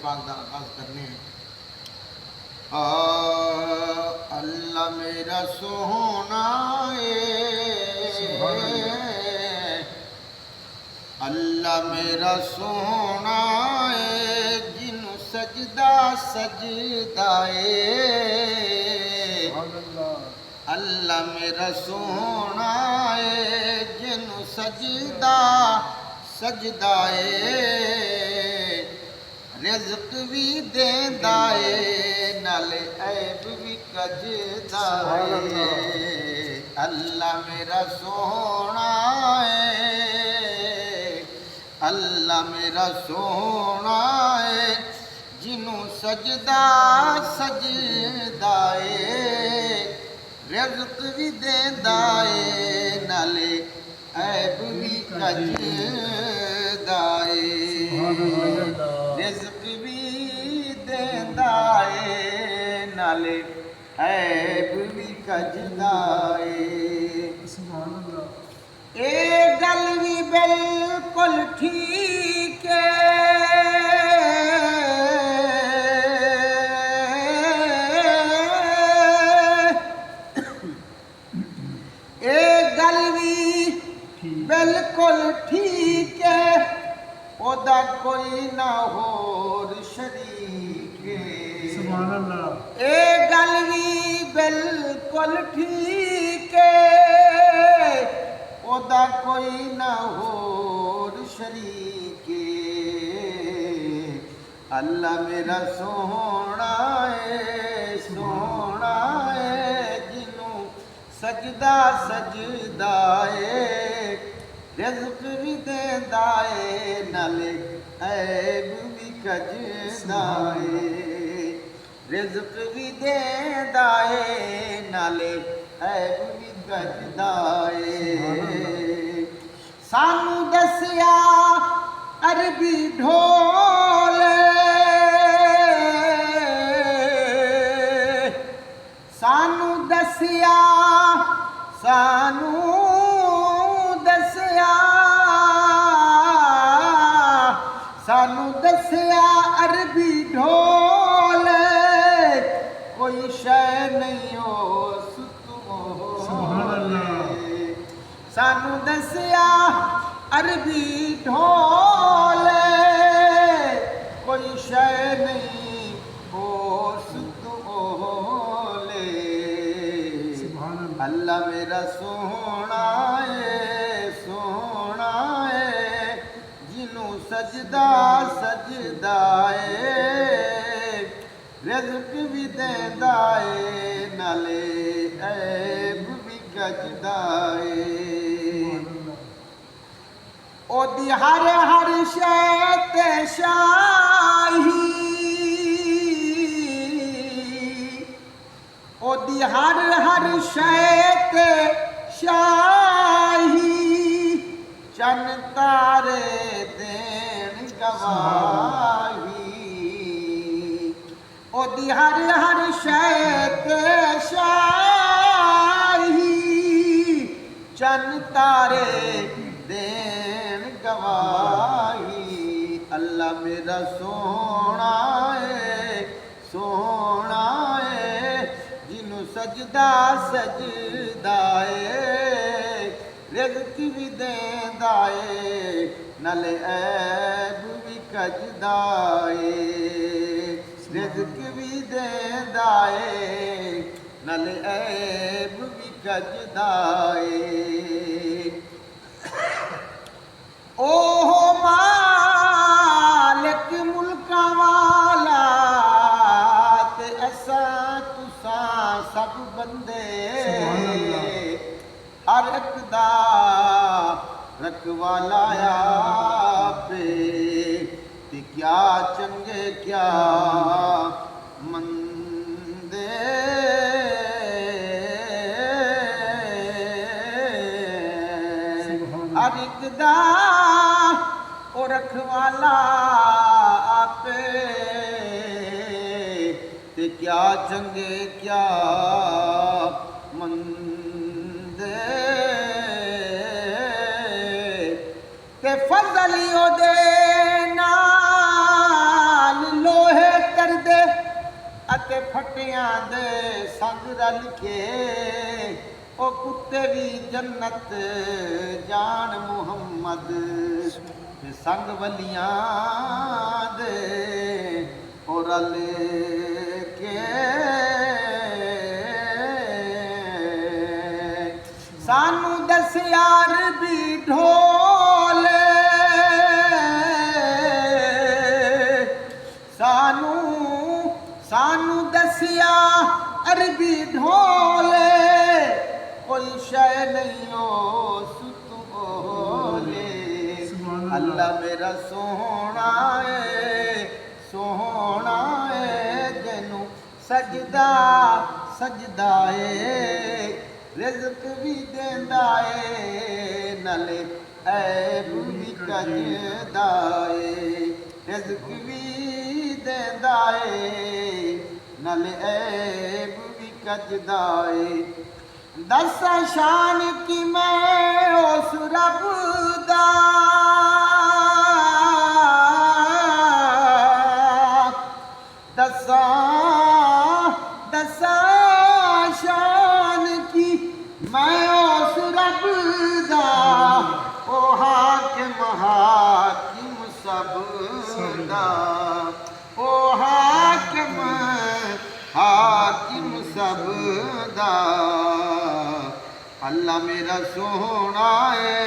पाक का आगाज करने हैं। अल्लाह मेरा सोहना अल्लाह मेरा सोहना जिन्नू सजदा सजदाए अल्लाह मेरा सोहना जिन्नू सजदा सजदाए रिज़्क भी देंदा नाले ऐब भी कजदा अल्लाह मेरा सोहना अल्लाह मेरा सोहना जिन्नू सजदा सजदाए रिज़्क भी देंदा नाले ऐब भी कजदा रिज़्क भी देंदा नाले ऐब भी कजदा ए गल भी बिल्कुल ठीक ए गल भी बिल्कुल ठीक है ओदा कोई ना होर शरीक सुभान अल्लाह ए गल भी बिल्कुल ठीक है ओदा कोई ना होर शरीक अल्लाह मेरा सोहना जिन्नू सजदा सजदाए रिज़्क भी देंदा नाले ऐब भी कजदा रिज़्क भी देंदा नाले ऐब भी कजदा सानू दसिया अरबी ढोल सानू दसिया सानू सानू दसिया अरबी ढोल कोई शय नहीं हो सानू दसिया अरबी ढोल कोई शय नहीं हो सुतोले अल्लाह मेरा सोहना जिन्नू सजदा सजदाए रिज़्क भी देंदा नाले ऐब भी कजदा ओदी हर हर शै ते शाही ओदी हर हर शै ते शाही चन तारे देन गवाही ओदी हर हर शै ते शाही चन तारे देन गवाही अल्लाह मेरा सोहना जिन्नू सजदा सजदाए रिज़्क भी देंदा नाले ऐब भी कजदा रिज़्क भी देंदा नाले ऐब भी कजदा ओहो मालिक मुल्कां वाला ते असां तुसां सब बंदे हर एक दा रखवाला आपे ते क्या चंगे क्या मंदे हर एक दा ओ रखवाला आपे ते क्या चंगे क्या मंदे ते फजल ओदे नाल लो फटियां दे संग रल के ओ कुत्ते भी जन्नत जान मुहम्मद ते संग वलियां दे ओ रल के सानू दस यार भी ढोल सानू दसिया अरबी ढोले कोई शय नहीं हो सुत बोले अल्लाह मेरा सोहना है जैनू सजदा सजदा है रिज़्क़ भी देंदा है नाले ऐब भी कजदा है रिज़्क़ भी देंदा है नाले ऐब भी कजदा है दस शान की मैं उस रब दा दसा शान की मैं उस रब दा ओ हाकिम सब दा ओ हाकिम सब दा अल्लाह मेरा सोहना है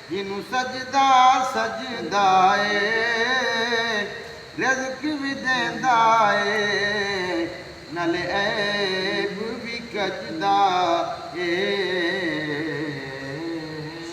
जिन्नू सजदा सजदा है रिज़्क़ भी देंदा है नाले ऐब भी कजदा है।